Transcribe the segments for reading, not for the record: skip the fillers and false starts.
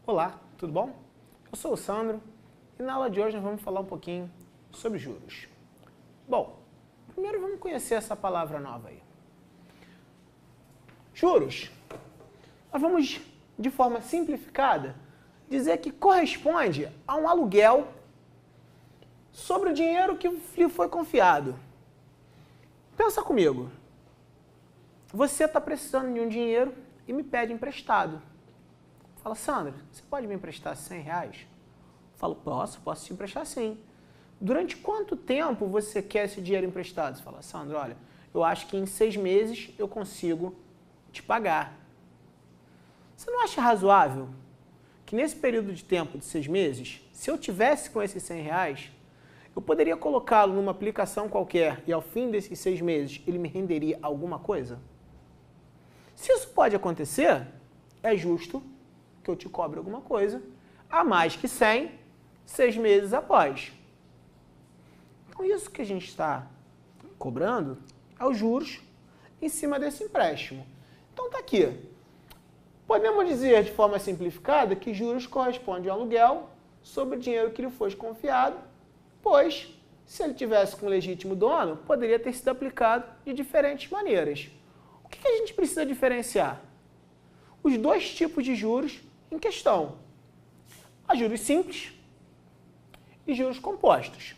Olá, tudo bom? Eu sou o Sandro e na aula de hoje nós vamos falar um pouquinho sobre juros. Bom, primeiro vamos conhecer essa palavra nova aí. Juros, nós vamos, de forma simplificada, dizer que corresponde a um aluguel sobre o dinheiro que lhe foi confiado. Pensa comigo, você está precisando de um dinheiro e me pede emprestado. Fala, Sandra, você pode me emprestar R$100? Falo, posso te emprestar sim. Durante quanto tempo você quer esse dinheiro emprestado? Você fala, Sandra, olha, eu acho que em 6 meses eu consigo te pagar. Você não acha razoável que nesse período de tempo de 6 meses, se eu tivesse com esses R$100, eu poderia colocá-lo numa aplicação qualquer e ao fim desses 6 meses ele me renderia alguma coisa? Se isso pode acontecer, é justo que eu te cobre alguma coisa a mais que 100, 6 meses após. Então isso que a gente está cobrando é os juros em cima desse empréstimo. Então está aqui. Podemos dizer de forma simplificada que juros corresponde ao aluguel sobre o dinheiro que lhe foi confiado, pois se ele tivesse com legítimo dono, poderia ter sido aplicado de diferentes maneiras. O que a gente precisa diferenciar? Os dois tipos de juros em questão. Há juros simples e juros compostos.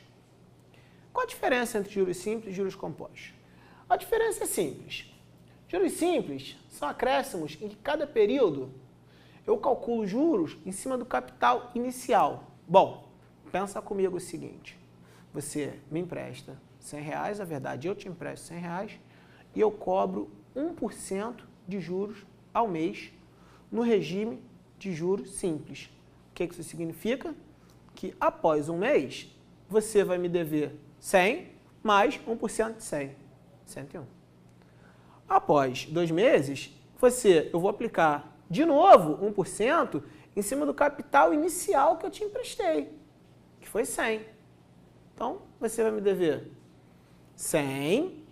Qual a diferença entre juros simples e juros compostos? A diferença é simples. Juros simples são acréscimos em que cada período eu calculo juros em cima do capital inicial. Bom, pensa comigo o seguinte. Você me empresta R$100, na verdade eu te empresto R$100 e eu cobro 1% de juros ao mês no regime de juros simples. O que isso significa? Que após um mês, você vai me dever 100 mais 1% de 100, 101. Após 2 meses, eu vou aplicar de novo 1% em cima do capital inicial que eu te emprestei, que foi 100. Então, você vai me dever 100.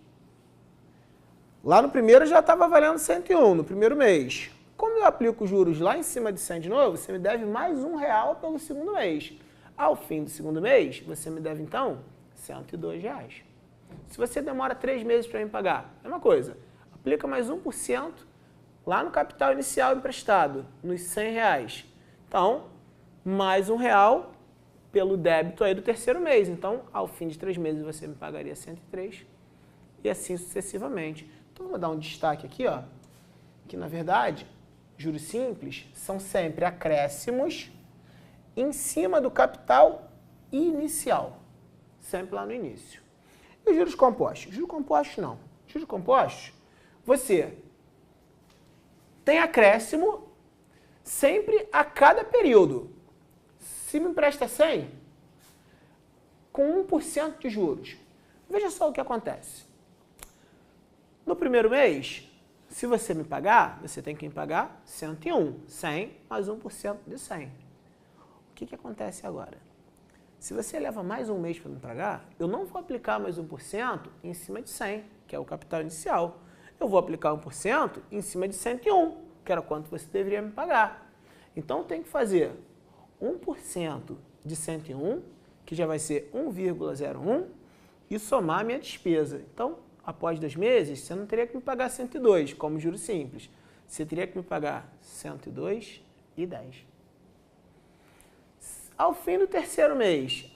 Lá no primeiro já estava valendo 101, no primeiro mês. Como eu aplico juros lá em cima de 100 de novo, você me deve mais R$1 pelo segundo mês. Ao fim do segundo mês, você me deve, então, R$102. Se você demora 3 meses para me pagar, é uma coisa. Aplica mais 1% lá no capital inicial emprestado, nos R$100. Então, mais R$1 pelo débito aí do terceiro mês. Então, ao fim de 3 meses, você me pagaria 103 e assim sucessivamente. Então, vou dar um destaque aqui, ó, que na verdade, juros simples são sempre acréscimos em cima do capital inicial, sempre lá no início. E os juros compostos? Juros compostos não. Juros compostos, você tem acréscimo sempre a cada período. Se me empresta 100, com 1% de juros. Veja só o que acontece. No primeiro mês, se você me pagar, você tem que me pagar 101, 100 mais 1% de 100. O que acontece agora? Se você leva mais um mês para me pagar, eu não vou aplicar mais 1% em cima de 100, que é o capital inicial. Eu vou aplicar 1% em cima de 101, que era quanto você deveria me pagar. Então, tem que fazer 1% de 101, que já vai ser 1,01, e somar a minha despesa. Então, após 2 meses, você não teria que me pagar 102, como juros simples. Você teria que me pagar 102,10. Ao fim do terceiro mês,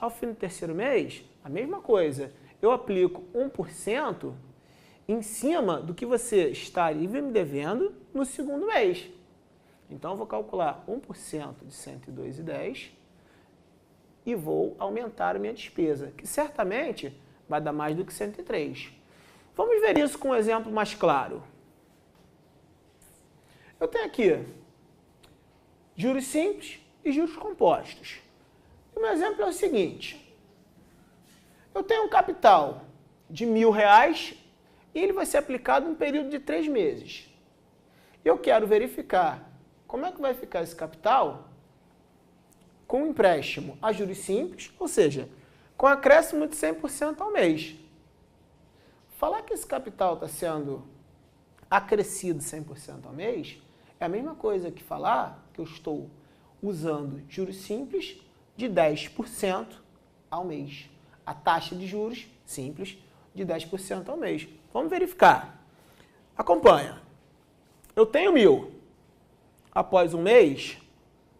a mesma coisa. Eu aplico 1% em cima do que você estaria me devendo no segundo mês. Então, eu vou calcular 1% de 102,10 e vou aumentar a minha despesa, que certamente vai dar mais do que 103. Vamos ver isso com um exemplo mais claro. Eu tenho aqui juros simples e juros compostos. O meu exemplo é o seguinte. Eu tenho um capital de R$1.000 e ele vai ser aplicado em um período de 3 meses. Eu quero verificar como é que vai ficar esse capital com um empréstimo a juros simples, ou seja, com acréscimo de 100% ao mês. Falar que esse capital está sendo acrescido 100% ao mês é a mesma coisa que falar que eu estou usando juros simples de 10% ao mês. A taxa de juros simples de 10% ao mês. Vamos verificar. Acompanha. Eu tenho 1.000. Após um mês,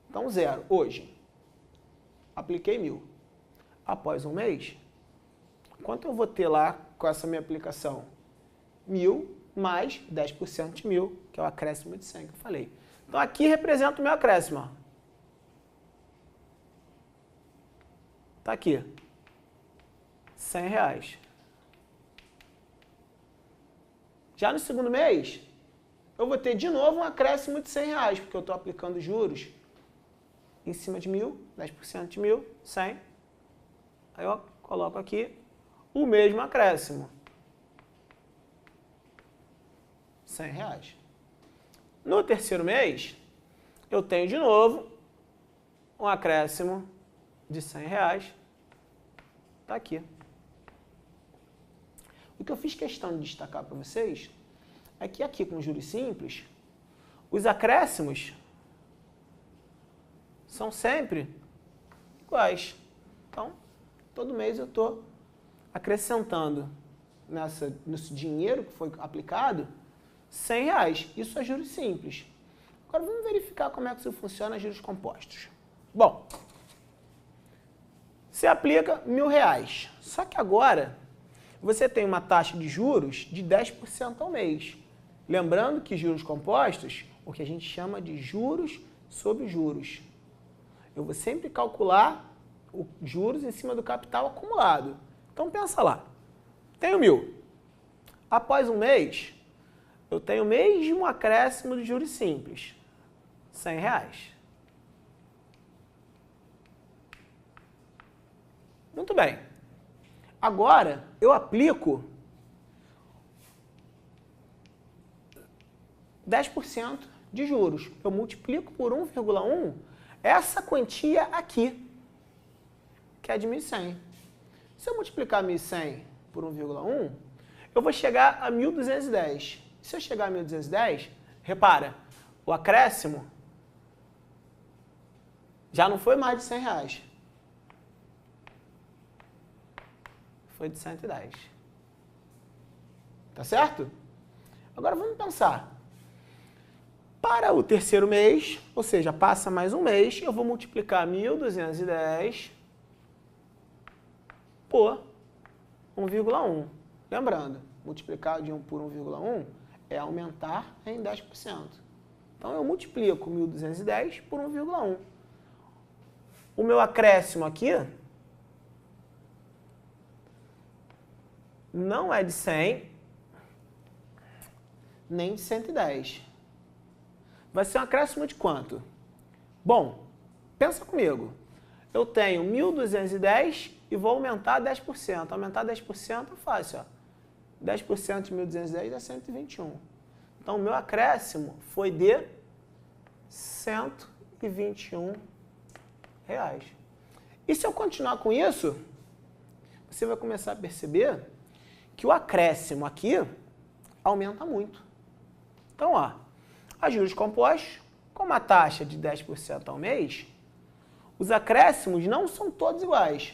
então 0. Hoje, apliquei 1.000. Após um mês, quanto eu vou ter lá com essa minha aplicação? 1.000 mais 10% de 1.000, que é o acréscimo de 100 que eu falei. Então aqui representa o meu acréscimo. Está aqui. R$100. Já no segundo mês, eu vou ter de novo um acréscimo de R$100, porque eu estou aplicando juros em cima de 1.000, 10% de 1.000, 100. Aí eu coloco aqui o mesmo acréscimo. R$100. No terceiro mês, eu tenho de novo um acréscimo de R$100. Está aqui. O que eu fiz questão de destacar para vocês é que aqui com juros simples, os acréscimos são sempre iguais. Então, todo mês eu estou acrescentando nesse dinheiro que foi aplicado R$100. Isso é juros simples. Agora vamos verificar como é que isso funciona em juros compostos. Bom, você aplica R$1.000. Só que agora você tem uma taxa de juros de 10% ao mês. Lembrando que juros compostos, o que a gente chama de juros sobre juros. Eu vou sempre calcular os juros em cima do capital acumulado. Então pensa lá, tenho 1.000. Após um mês, eu tenho o mesmo acréscimo de juros simples, R$100. Muito bem. Agora, eu aplico 10% de juros. Eu multiplico por 1,1 essa quantia aqui, que é de 1.100. Se eu multiplicar 1.100 por 1,1, eu vou chegar a 1.210. Se eu chegar a 1.210, repara, o acréscimo já não foi mais de R$100. Foi de 110. Tá certo? Agora vamos pensar. Para o terceiro mês, ou seja, passa mais um mês, eu vou multiplicar 1.210 por 1,1. Lembrando, multiplicar de 1 por 1,1 é aumentar em 10%. Então eu multiplico 1.210 por 1,1. O meu acréscimo aqui não é de 100, nem de 110. Vai ser um acréscimo de quanto? Bom, pensa comigo. Eu tenho 1.210 e vou aumentar 10%. Aumentar 10% é fácil, ó. 10% de 1.210 é 121. Então, o meu acréscimo foi de R$121. E se eu continuar com isso, você vai começar a perceber que o acréscimo aqui aumenta muito. Então, ó, a juros compostos, com uma taxa de 10% ao mês, os acréscimos não são todos iguais.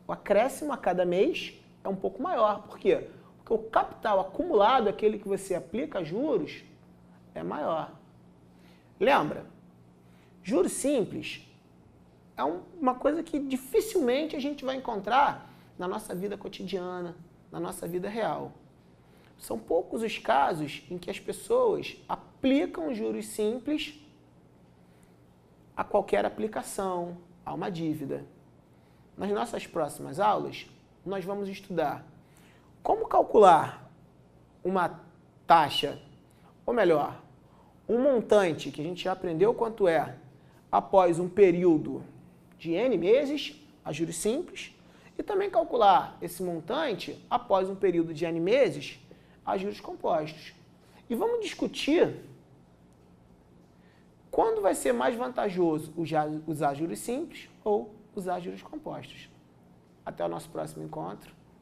O acréscimo a cada mês é um pouco maior. Por quê? Porque o capital acumulado, aquele que você aplica juros, é maior. Lembra? Juros simples é uma coisa que dificilmente a gente vai encontrar na nossa vida cotidiana, na nossa vida real. São poucos os casos em que as pessoas aplicam juros simples a qualquer aplicação, a uma dívida. Nas nossas próximas aulas, nós vamos estudar como calcular uma taxa, ou melhor, um montante que a gente já aprendeu quanto é após um período de N meses, a juros simples, e também calcular esse montante após um período de N meses, a juros compostos. E vamos discutir quando vai ser mais vantajoso usar juros simples ou usar juros compostos. Até o nosso próximo encontro.